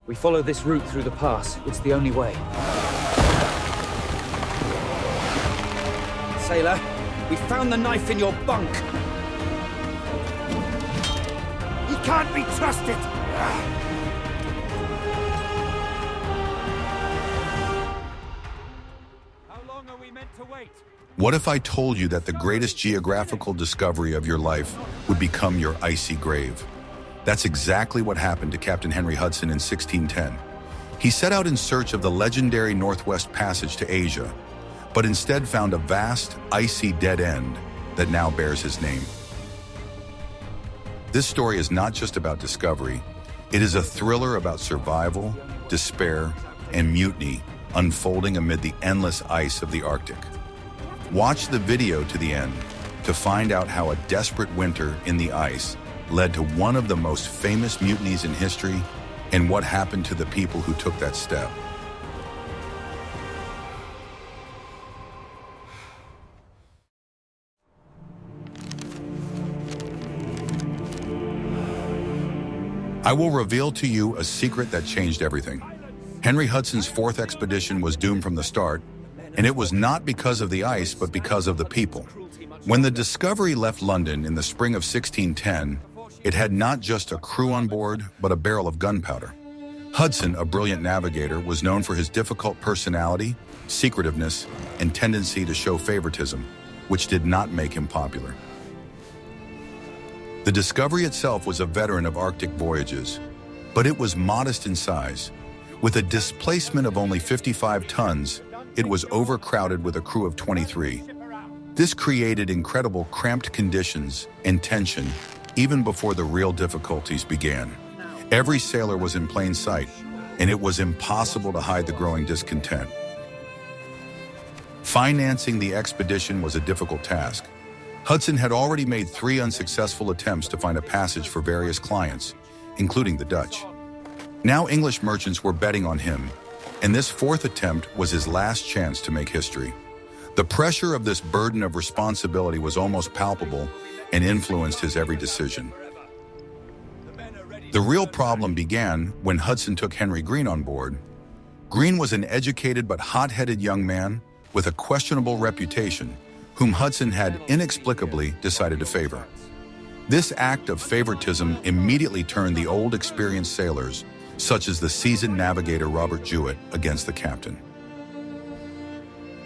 We follow this route through the pass. It's the only way. Sailor, we found the knife in your bunk. He can't be trusted! How long are we meant to wait? What if I told you that the greatest geographical discovery of your life would become your icy grave? That's exactly what happened to Captain Henry Hudson in 1610. He set out in search of the legendary Northwest Passage to Asia, but instead found a vast, icy dead end that now bears his name. This story is not just about discovery. It is a thriller about survival, despair, and mutiny unfolding amid the endless ice of the Arctic. Watch the video to the end to find out how a desperate winter in the ice led to one of the most famous mutinies in history and what happened to the people who took that step. I will reveal to you a secret that changed everything. Henry Hudson's fourth expedition was doomed from the start, and it was not because of the ice, but because of the people. When the Discovery left London in the spring of 1610, it had not just a crew on board, but a barrel of gunpowder. Hudson, a brilliant navigator, was known for his difficult personality, secretiveness, and tendency to show favoritism, which did not make him popular. The Discovery itself was a veteran of Arctic voyages, but it was modest in size. With a displacement of only 55 tons, it was overcrowded with a crew of 23. This created incredible cramped conditions and tension even before the real difficulties began. Every sailor was in plain sight, and it was impossible to hide the growing discontent. Financing the expedition was a difficult task. Hudson had already made 3 unsuccessful attempts to find a passage for various clients, including the Dutch. Now English merchants were betting on him, and this 4th attempt was his last chance to make history. The pressure of this burden of responsibility was almost palpable and influenced his every decision. The real problem began when Hudson took Henry Green on board. Green was an educated but hot-headed young man with a questionable reputation, whom Hudson had inexplicably decided to favor. This act of favoritism immediately turned the old experienced sailors, such as the seasoned navigator Robert Jewett, against the captain.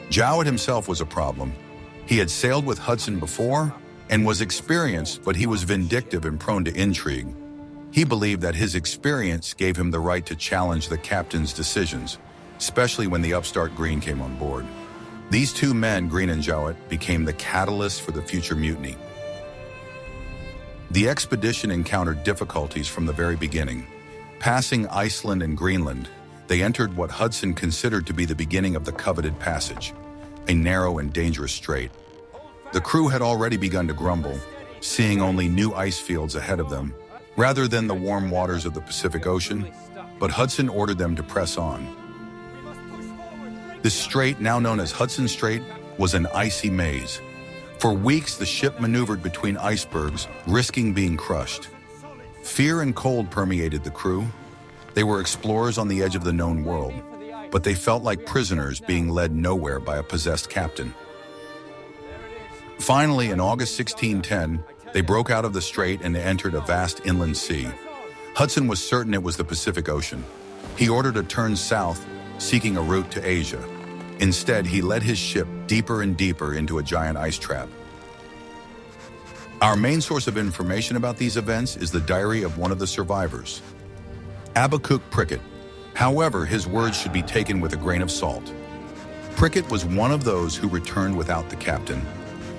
Jowett himself was a problem. He had sailed with Hudson before and was experienced, but he was vindictive and prone to intrigue. He believed that his experience gave him the right to challenge the captain's decisions, especially when the upstart Green came on board. These 2 men, Green and Jowett, became the catalyst for the future mutiny. The expedition encountered difficulties from the very beginning. Passing Iceland and Greenland, they entered what Hudson considered to be the beginning of the coveted passage, a narrow and dangerous strait. The crew had already begun to grumble, seeing only new ice fields ahead of them, rather than the warm waters of the Pacific Ocean, but Hudson ordered them to press on. This strait, now known as Hudson Strait, was an icy maze. For weeks, the ship maneuvered between icebergs, risking being crushed. Fear and cold permeated the crew. They were explorers on the edge of the known world, but they felt like prisoners being led nowhere by a possessed captain. Finally, in August 1610, they broke out of the strait and entered a vast inland sea. Hudson was certain it was the Pacific Ocean. He ordered a turn south, seeking a route to Asia. Instead, he led his ship deeper and deeper into a giant ice trap. Our main source of information about these events is the diary of one of the survivors, Habakkuk Prickett. However, his words should be taken with a grain of salt. Prickett was one of those who returned without the captain,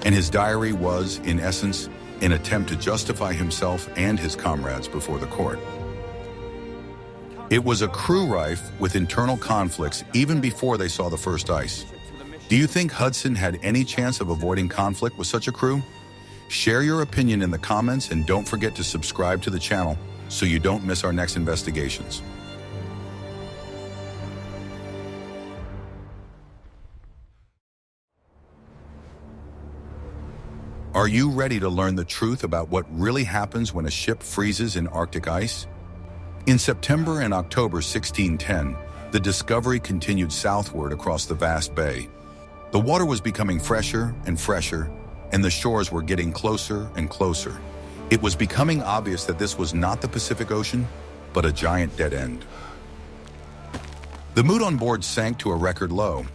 and his diary was, in essence, an attempt to justify himself and his comrades before the court. It was a crew rife with internal conflicts even before they saw the first ice. Do you think Hudson had any chance of avoiding conflict with such a crew? Share your opinion in the comments and don't forget to subscribe to the channel so you don't miss our next investigations. Are you ready to learn the truth about what really happens when a ship freezes in Arctic ice? In September and October 1610, the Discovery continued southward across the vast bay. The water was becoming fresher and fresher, and the shores were getting closer and closer. It was becoming obvious that this was not the Pacific Ocean, but a giant dead end. The mood on board sank to a record low.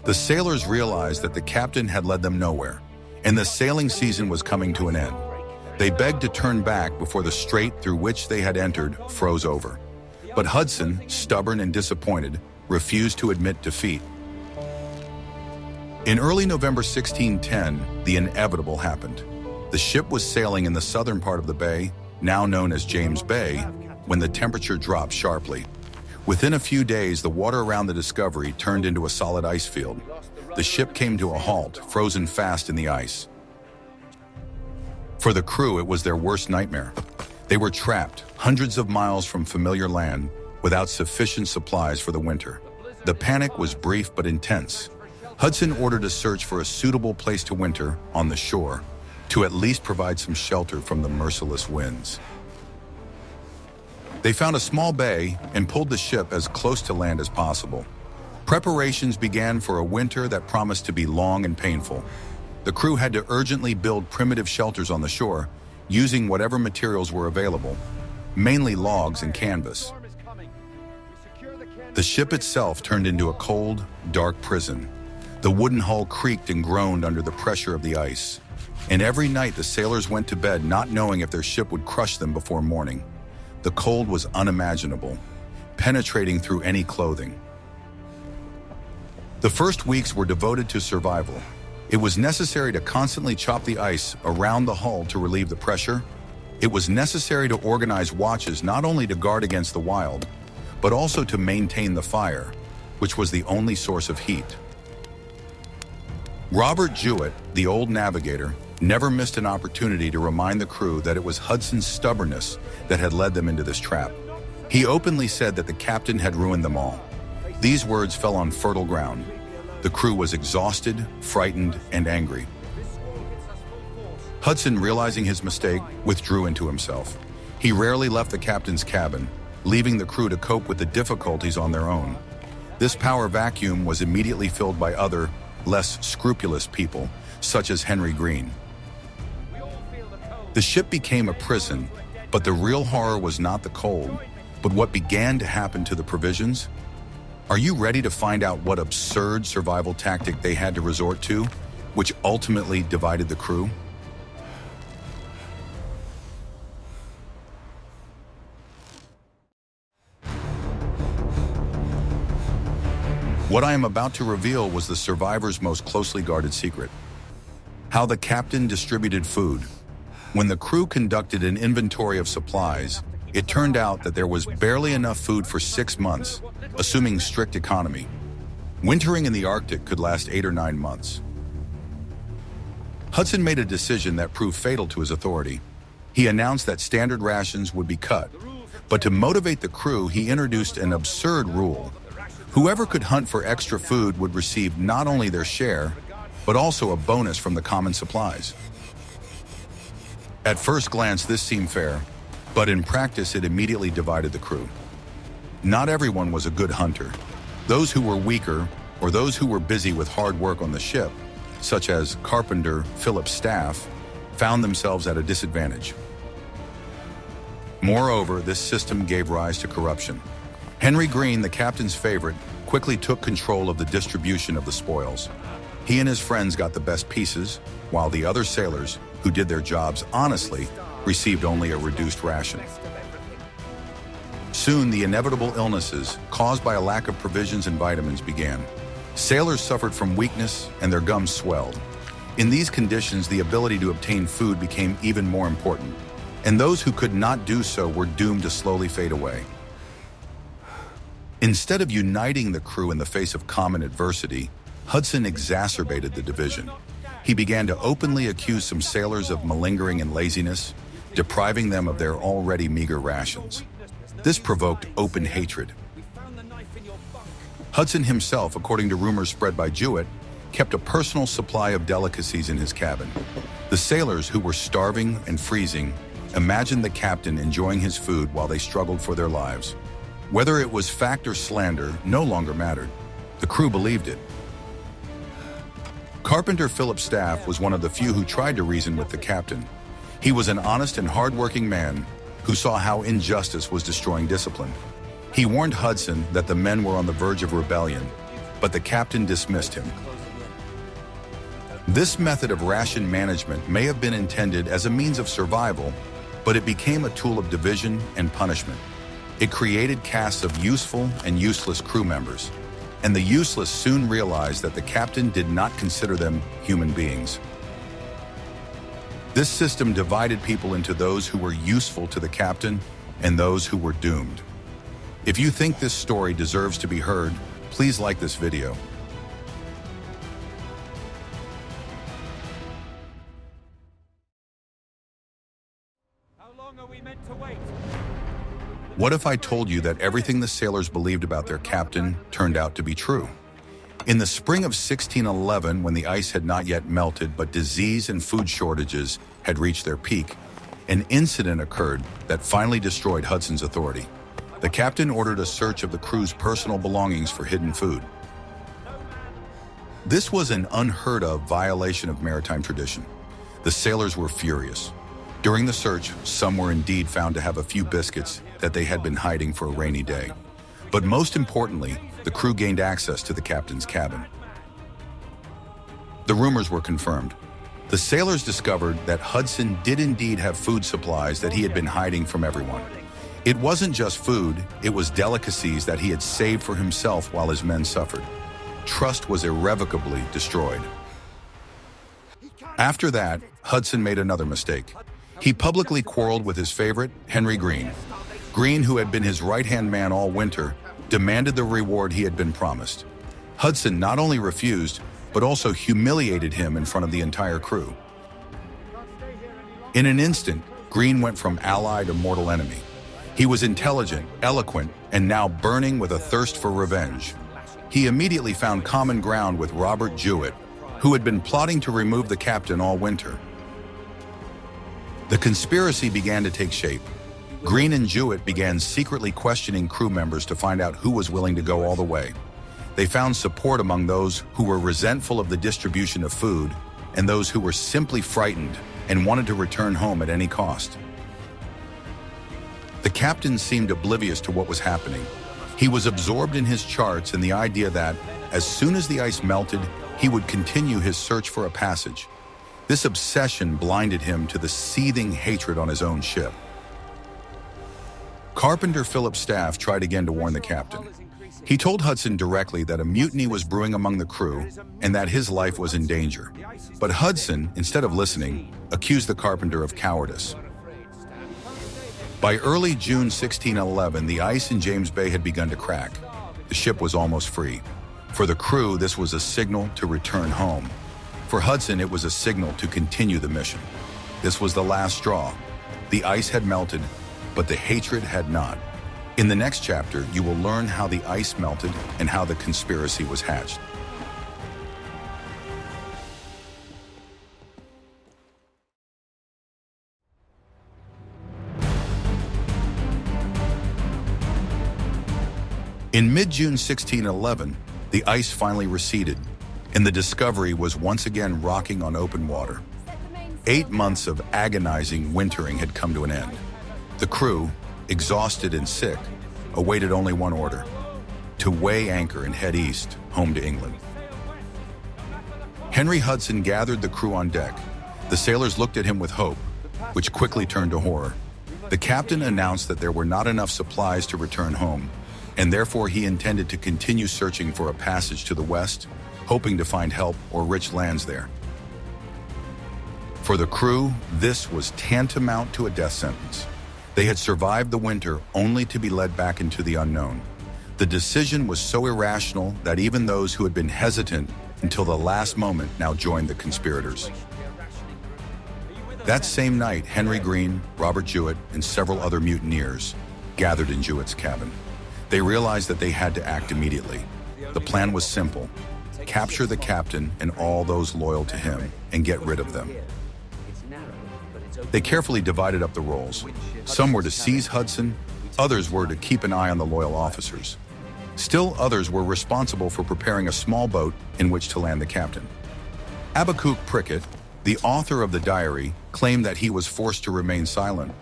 The sailors realized that the captain had led them nowhere, and the sailing season was coming to an end. They begged to turn back before the strait through which they had entered froze over. But Hudson, stubborn and disappointed, refused to admit defeat. In early November 1610, the inevitable happened. The ship was sailing in the southern part of the bay, now known as James Bay, when the temperature dropped sharply. Within a few days, the water around the Discovery turned into a solid ice field. The ship came to a halt, frozen fast in the ice. For the crew, it was their worst nightmare. They were trapped, hundreds of miles from familiar land, without sufficient supplies for the winter. The panic was brief but intense. Hudson ordered a search for a suitable place to winter on the shore, to at least provide some shelter from the merciless winds. They found a small bay and pulled the ship as close to land as possible. Preparations began for a winter that promised to be long and painful. The crew had to urgently build primitive shelters on the shore, using whatever materials were available, mainly logs and canvas. The ship itself turned into a cold, dark prison. The wooden hull creaked and groaned under the pressure of the ice. And every night the sailors went to bed not knowing if their ship would crush them before morning. The cold was unimaginable, penetrating through any clothing. The first weeks were devoted to survival. It was necessary to constantly chop the ice around the hull to relieve the pressure. It was necessary to organize watches not only to guard against the wild, but also to maintain the fire, which was the only source of heat. Robert Jewett, the old navigator, never missed an opportunity to remind the crew that it was Hudson's stubbornness that had led them into this trap. He openly said that the captain had ruined them all. These words fell on fertile ground. The crew was exhausted, frightened, and angry. Hudson, realizing his mistake, withdrew into himself. He rarely left the captain's cabin, leaving the crew to cope with the difficulties on their own. This power vacuum was immediately filled by other, less scrupulous people, such as Henry Green. The ship became a prison, but the real horror was not the cold, but what began to happen to the provisions. Are you ready to find out what absurd survival tactic they had to resort to, which ultimately divided the crew? What I am about to reveal was the survivors' most closely guarded secret. How the captain distributed food. When the crew conducted an inventory of supplies, it turned out that there was barely enough food for 6 months, assuming strict economy. Wintering in the Arctic could last 8 or 9 months. Hudson made a decision that proved fatal to his authority. He announced that standard rations would be cut, but to motivate the crew, he introduced an absurd rule. Whoever could hunt for extra food would receive not only their share, but also a bonus from the common supplies. At first glance, this seemed fair, but in practice, it immediately divided the crew. Not everyone was a good hunter. Those who were weaker, or those who were busy with hard work on the ship, such as Carpenter Philip's staff, found themselves at a disadvantage. Moreover, this system gave rise to corruption. Henry Green, the captain's favorite, quickly took control of the distribution of the spoils. He and his friends got the best pieces, while the other sailors, who did their jobs honestly, received only a reduced ration. Soon, the inevitable illnesses caused by a lack of provisions and vitamins began. Sailors suffered from weakness and their gums swelled. In these conditions, the ability to obtain food became even more important, and those who could not do so were doomed to slowly fade away. Instead of uniting the crew in the face of common adversity, Hudson exacerbated the division. He began to openly accuse some sailors of malingering and laziness, depriving them of their already meager rations. This provoked open hatred. Hudson himself, according to rumors spread by Jewett, kept a personal supply of delicacies in his cabin. The sailors, who were starving and freezing, Imagine the captain enjoying his food while they struggled for their lives. Whether it was fact or slander no longer mattered. The crew believed it. Carpenter Philip Staff was one of the few who tried to reason with the captain. He was an honest and hard-working man who saw how injustice was destroying discipline. He warned Hudson that the men were on the verge of rebellion, but the captain dismissed him. This method of ration management may have been intended as a means of survival, but it became a tool of division and punishment. It created castes of useful and useless crew members, and the useless soon realized that the captain did not consider them human beings. This system divided people into those who were useful to the captain and those who were doomed. If you think this story deserves to be heard, please like this video. How long are we meant to wait? What if I told you that everything the sailors believed about their captain turned out to be true? In the spring of 1611, when the ice had not yet melted but disease and food shortages had reached their peak, an incident occurred that finally destroyed Hudson's authority. The captain ordered a search of the crew's personal belongings for hidden food. This was an unheard-of violation of maritime tradition. The sailors were furious. During the search, some were indeed found to have a few biscuits that they had been hiding for a rainy day. But most importantly, the crew gained access to the captain's cabin. The rumors were confirmed. The sailors discovered that Hudson did indeed have food supplies that he had been hiding from everyone. It wasn't just food, it was delicacies that he had saved for himself while his men suffered. Trust was irrevocably destroyed. After that, Hudson made another mistake. He publicly quarreled with his favorite, Henry Green. Green, who had been his right-hand man all winter, demanded the reward he had been promised. Hudson not only refused, but also humiliated him in front of the entire crew. In an instant, Green went from ally to mortal enemy. He was intelligent, eloquent, and now burning with a thirst for revenge. He immediately found common ground with Robert Jewett, who had been plotting to remove the captain all winter. The conspiracy began to take shape. Green and Jewett began secretly questioning crew members to find out who was willing to go all the way. They found support among those who were resentful of the distribution of food and those who were simply frightened and wanted to return home at any cost. The captain seemed oblivious to what was happening. He was absorbed in his charts and the idea that, as soon as the ice melted, he would continue his search for a passage. This obsession blinded him to the seething hatred on his own ship. Carpenter Philip Staff tried again to warn the captain. He told Hudson directly that a mutiny was brewing among the crew and that his life was in danger. But Hudson, instead of listening, accused the carpenter of cowardice. By early June 1611, the ice in James Bay had begun to crack. The ship was almost free. For the crew, this was a signal to return home. For Hudson, it was a signal to continue the mission. This was the last straw. The ice had melted, but the hatred had not. In the next chapter, you will learn how the ice melted and how the conspiracy was hatched. In mid-June 1611, the ice finally receded, and the Discovery was once again rocking on open water. 8 months of agonizing wintering had come to an end. The crew, exhausted and sick, awaited only one order: to weigh anchor and head east, home to England. Henry Hudson gathered the crew on deck. The sailors looked at him with hope, which quickly turned to horror. The captain announced that there were not enough supplies to return home, and therefore he intended to continue searching for a passage to the west, hoping to find help or rich lands there. For the crew, this was tantamount to a death sentence. They had survived the winter only to be led back into the unknown. The decision was so irrational that even those who had been hesitant until the last moment now joined the conspirators. That same night, Henry Green, Robert Jewett, and several other mutineers gathered in Jewett's cabin. They realized that they had to act immediately. The plan was simple: capture the captain and all those loyal to him and get rid of them. They carefully divided up the roles. Some were to seize Hudson, others were to keep an eye on the loyal officers. Still others were responsible for preparing a small boat in which to land the captain. Habakkuk Prickett, the author of the diary, claimed that he was forced to remain silent,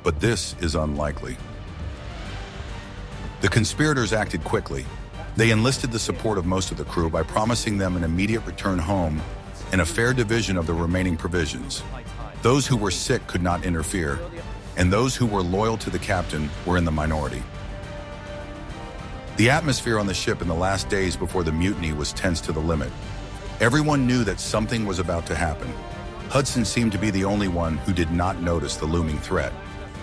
but this is unlikely. The conspirators acted quickly. They enlisted the support of most of the crew by promising them an immediate return home and a fair division of the remaining provisions. Those who were sick could not interfere, and those who were loyal to the captain were in the minority. The atmosphere on the ship in the last days before the mutiny was tense to the limit. Everyone knew that something was about to happen. Hudson seemed to be the only one who did not notice the looming threat,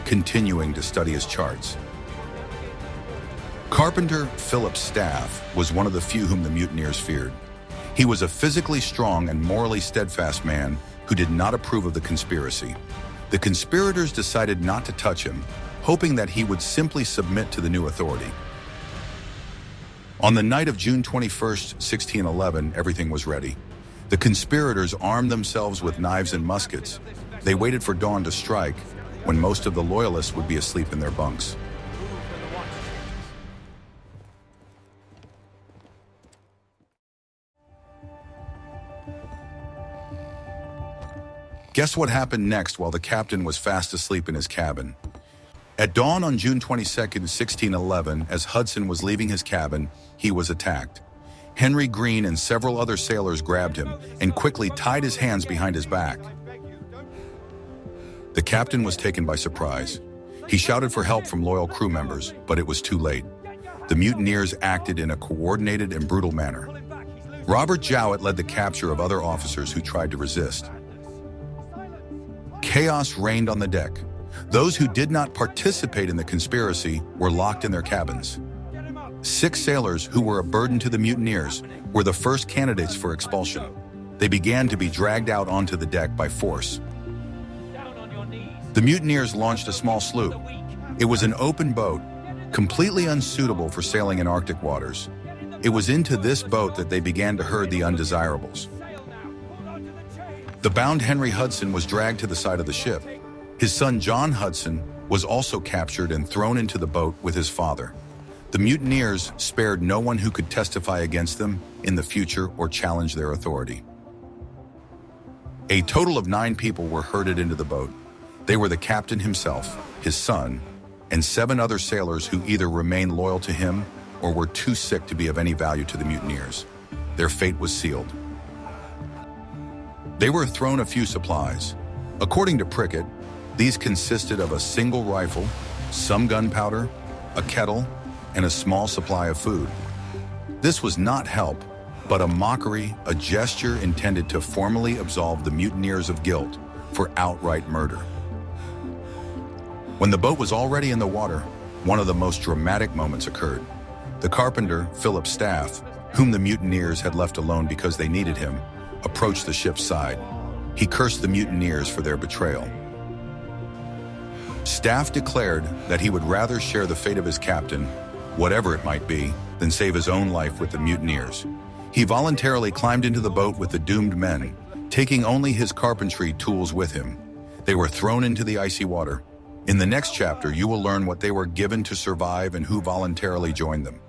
continuing to study his charts. Carpenter Philip's staff was one of the few whom the mutineers feared. He was a physically strong and morally steadfast man who did not approve of the conspiracy. The conspirators decided not to touch him, hoping that he would simply submit to the new authority. On the night of June 21st, 1611, everything was ready. The conspirators armed themselves with knives and muskets. They waited for dawn to strike, when most of the loyalists would be asleep in their bunks. Guess what happened next while the captain was fast asleep in his cabin? At dawn on June 22nd, 1611, as Hudson was leaving his cabin, he was attacked. Henry Green and several other sailors grabbed him and quickly tied his hands behind his back. The captain was taken by surprise. He shouted for help from loyal crew members, but it was too late. The mutineers acted in a coordinated and brutal manner. Robert Jowett led the capture of other officers who tried to resist. Chaos reigned on the deck. Those who did not participate in the conspiracy were locked in their cabins. 6 sailors who were a burden to the mutineers were the first candidates for expulsion. They began to be dragged out onto the deck by force. The mutineers launched a small sloop. It was an open boat, completely unsuitable for sailing in Arctic waters. It was into this boat that they began to herd the undesirables. The bound Henry Hudson was dragged to the side of the ship. His son John Hudson was also captured and thrown into the boat with his father. The mutineers spared no one who could testify against them in the future or challenge their authority. A total of 9 people were herded into the boat. They were the captain himself, his son, and 7 other sailors who either remained loyal to him or were too sick to be of any value to the mutineers. Their fate was sealed. They were thrown a few supplies. According to Prickett, these consisted of a single rifle, some gunpowder, a kettle, and a small supply of food. This was not help, but a mockery, a gesture intended to formally absolve the mutineers of guilt for outright murder. When the boat was already in the water, one of the most dramatic moments occurred. The carpenter, Philip's staff, whom the mutineers had left alone because they needed him, approached the ship's side. He cursed the mutineers for their betrayal. Staff declared that he would rather share the fate of his captain, whatever it might be, than save his own life with the mutineers. He voluntarily climbed into the boat with the doomed men, taking only his carpentry tools with him. They were thrown into the icy water. In the next chapter, you will learn what they were given to survive and who voluntarily joined them.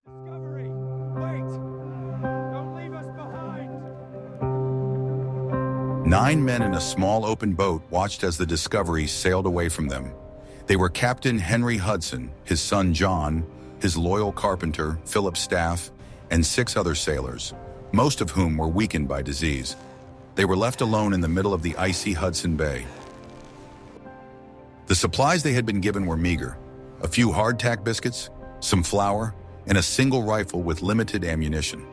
Discovery! Wait! Don't leave us behind! 9 men in a small open boat watched as the Discovery sailed away from them. They were Captain Henry Hudson, his son John, his loyal carpenter, Philip's staff, and 6 other sailors, most of whom were weakened by disease. They were left alone in the middle of the icy Hudson Bay. The supplies they had been given were meager: a few hardtack biscuits, some flour, and a single rifle with limited ammunition.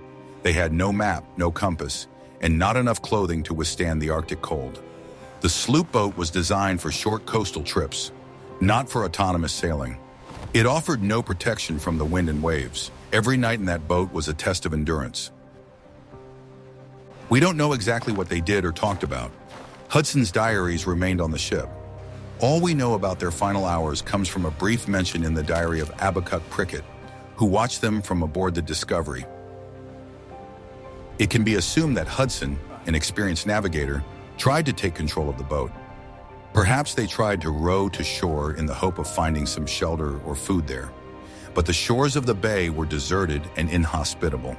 They had no map, no compass, and not enough clothing to withstand the Arctic cold. The sloop boat was designed for short coastal trips, not for autonomous sailing. It offered no protection from the wind and waves. Every night in that boat was a test of endurance. We don't know exactly what they did or talked about. Hudson's diaries remained on the ship. All we know about their final hours comes from a brief mention in the diary of Habakkuk Prickett, who watched them from aboard the Discovery. It can be assumed that Hudson, an experienced navigator, tried to take control of the boat. Perhaps they tried to row to shore in the hope of finding some shelter or food there. But the shores of the bay were deserted and inhospitable.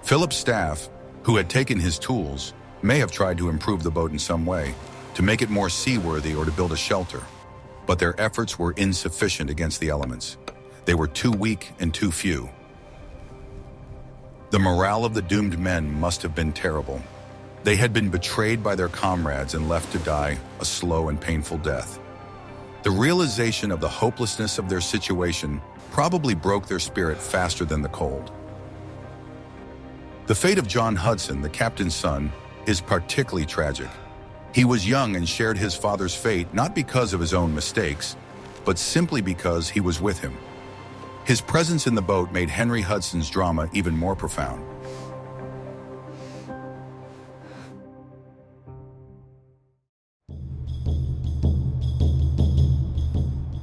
Philip's staff, who had taken his tools, may have tried to improve the boat in some way, to make it more seaworthy or to build a shelter. But their efforts were insufficient against the elements. They were too weak and too few. The morale of the doomed men must have been terrible. They had been betrayed by their comrades and left to die a slow and painful death. The realization of the hopelessness of their situation probably broke their spirit faster than the cold. The fate of John Hudson, the captain's son, is particularly tragic. He was young and shared his father's fate not because of his own mistakes, but simply because he was with him. His presence in the boat made Henry Hudson's drama even more profound.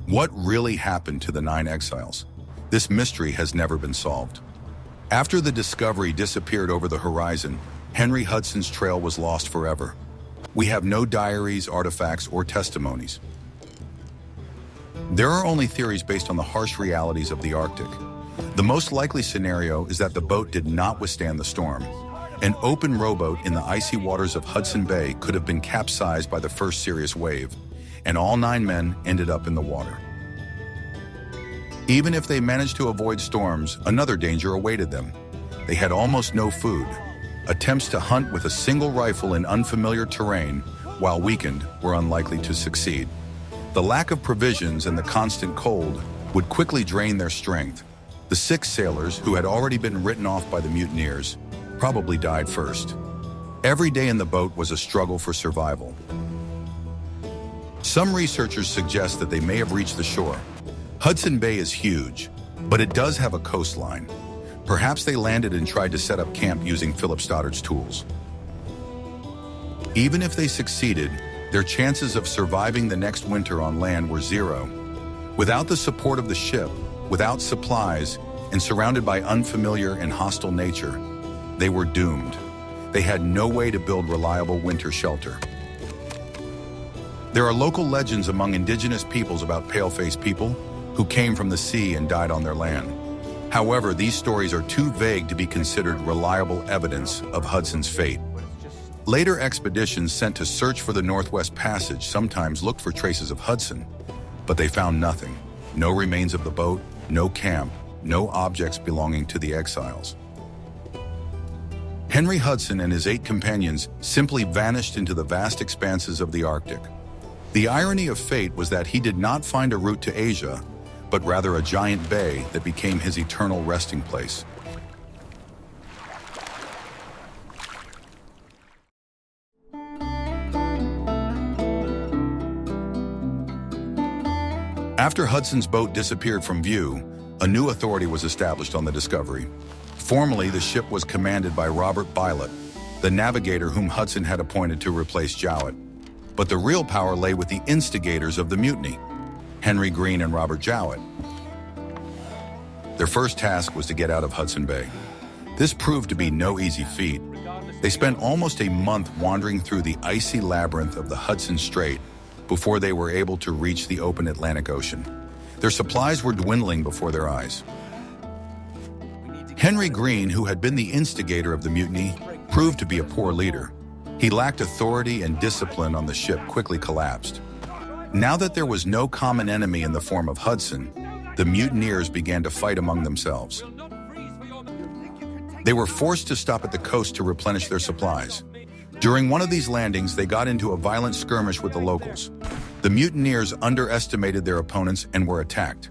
What really happened to the 9 exiles? This mystery has never been solved. After the Discovery disappeared over the horizon, Henry Hudson's trail was lost forever. We have no diaries, artifacts, or testimonies. There are only theories based on the harsh realities of the Arctic. The most likely scenario is that the boat did not withstand the storm. An open rowboat in the icy waters of Hudson Bay could have been capsized by the first serious wave, and all 9 men ended up in the water. Even if they managed to avoid storms, another danger awaited them. They had almost no food. Attempts to hunt with a single rifle in unfamiliar terrain, while weakened, were unlikely to succeed. The lack of provisions and the constant cold would quickly drain their strength. The 6 sailors, who had already been written off by the mutineers, probably died first. Every day in the boat was a struggle for survival. Some researchers suggest that they may have reached the shore. Hudson Bay is huge, but it does have a coastline. Perhaps they landed and tried to set up camp using Philip Stoddard's tools. Even if they succeeded, their chances of surviving the next winter on land were 0. Without the support of the ship, without supplies, and surrounded by unfamiliar and hostile nature, they were doomed. They had no way to build reliable winter shelter. There are local legends among indigenous peoples about pale-faced people who came from the sea and died on their land. However, these stories are too vague to be considered reliable evidence of Hudson's fate. Later expeditions sent to search for the Northwest Passage sometimes looked for traces of Hudson, but they found nothing. No remains of the boat, no camp, no objects belonging to the exiles. Henry Hudson and his 8 companions simply vanished into the vast expanses of the Arctic. The irony of fate was that he did not find a route to Asia, but rather a giant bay that became his eternal resting place. After Hudson's boat disappeared from view, a new authority was established on the Discovery. Formally, the ship was commanded by Robert Bylot, the navigator whom Hudson had appointed to replace Jowett. But the real power lay with the instigators of the mutiny, Henry Green and Robert Jowett. Their first task was to get out of Hudson Bay. This proved to be no easy feat. They spent almost a month wandering through the icy labyrinth of the Hudson Strait before they were able to reach the open Atlantic Ocean. Their supplies were dwindling before their eyes. Henry Green, who had been the instigator of the mutiny, proved to be a poor leader. He lacked authority, and discipline on the ship quickly collapsed. Now that there was no common enemy in the form of Hudson, the mutineers began to fight among themselves. They were forced to stop at the coast to replenish their supplies. During one of these landings, they got into a violent skirmish with the locals. The mutineers underestimated their opponents and were attacked.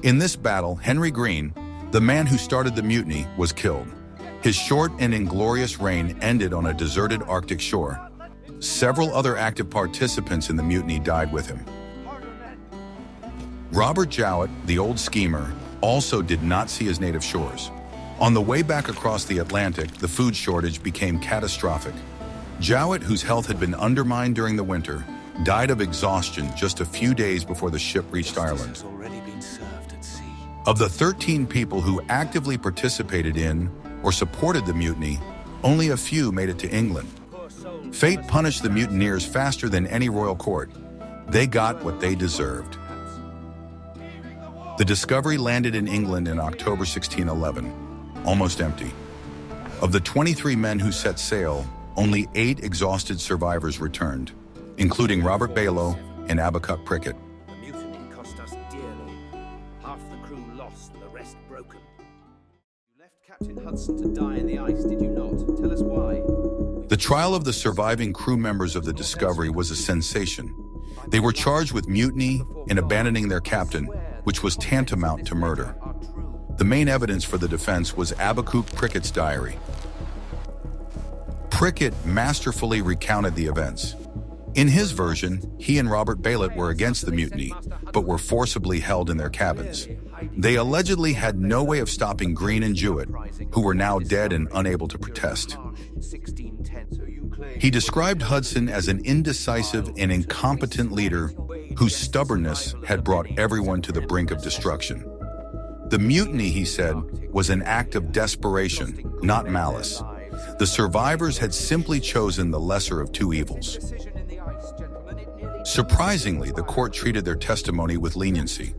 In this battle, Henry Green, the man who started the mutiny, was killed. His short and inglorious reign ended on a deserted Arctic shore. Several other active participants in the mutiny died with him. Robert Jowett, the old schemer, also did not see his native shores. On the way back across the Atlantic, the food shortage became catastrophic. Jowett, whose health had been undermined during the winter, died of exhaustion just a few days before the ship reached Ireland. Of the 13 people who actively participated in or supported the mutiny, Only a few made it to England. Fate punished the mutineers faster than any royal court. They got what they deserved. The Discovery landed in England in October 1611, almost empty. Of the 23 men who set sail, only 8 exhausted survivors returned, including Robert Balow and Abacuk Prickett. The mutiny cost us dearly. Half the crew lost, the rest broken. You left Captain Hudson to die in the ice, did you not? Tell us why. The trial of the surviving crew members of the Discovery was a sensation. They were charged with mutiny and abandoning their captain, which was tantamount to murder. The main evidence for the defense was Abacuk Prickett's diary. Prickett masterfully recounted the events. In his version, he and Robert Balow were against the mutiny, but were forcibly held in their cabins. They allegedly had no way of stopping Green and Jewett, who were now dead and unable to protest. He described Hudson as an indecisive and incompetent leader whose stubbornness had brought everyone to the brink of destruction. The mutiny, he said, was an act of desperation, not malice. The survivors had simply chosen the lesser of two evils. Surprisingly, the court treated their testimony with leniency.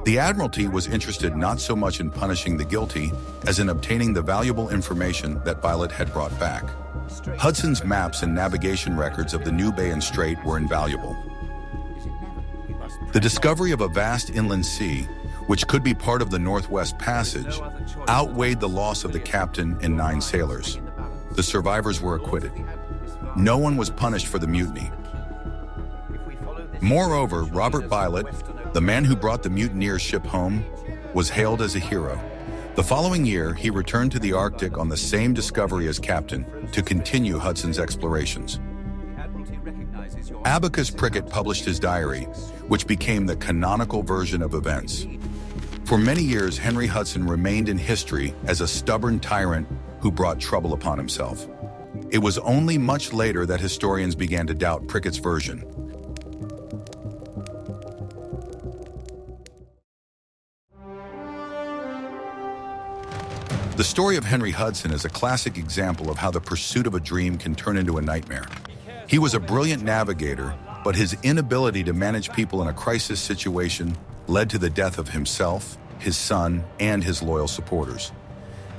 The Admiralty was interested not so much in punishing the guilty as in obtaining the valuable information that Bylot had brought back. Hudson's maps and navigation records of the New Bay and Strait were invaluable. The discovery of a vast inland sea, which could be part of the Northwest Passage, outweighed the loss of the captain and 9 sailors. The survivors were acquitted. No one was punished for the mutiny. Moreover, Robert Bylot, the man who brought the mutineers' ship home, was hailed as a hero. The following year, he returned to the Arctic on the same Discovery as captain to continue Hudson's explorations. Abacus Prickett published his diary, which became the canonical version of events. For many years, Henry Hudson remained in history as a stubborn tyrant who brought trouble upon himself. It was only much later that historians began to doubt Prickett's version. The story of Henry Hudson is a classic example of how the pursuit of a dream can turn into a nightmare. He was a brilliant navigator, but his inability to manage people in a crisis situation led to the death of himself, his son, and his loyal supporters.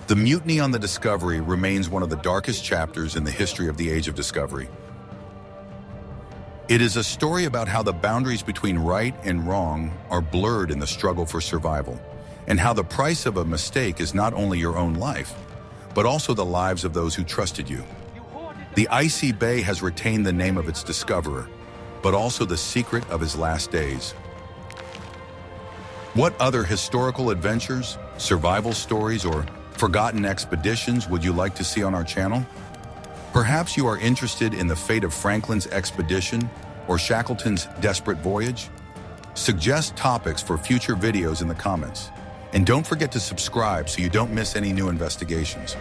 The mutiny on the Discovery remains one of the darkest chapters in the history of the Age of Discovery. It is a story about how the boundaries between right and wrong are blurred in the struggle for survival, and how the price of a mistake is not only your own life, but also the lives of those who trusted you. The icy bay has retained the name of its discoverer, but also the secret of his last days. What other historical adventures, survival stories, or forgotten expeditions would you like to see on our channel? Perhaps you are interested in the fate of Franklin's expedition or Shackleton's desperate voyage? Suggest topics for future videos in the comments. And don't forget to subscribe so you don't miss any new investigations.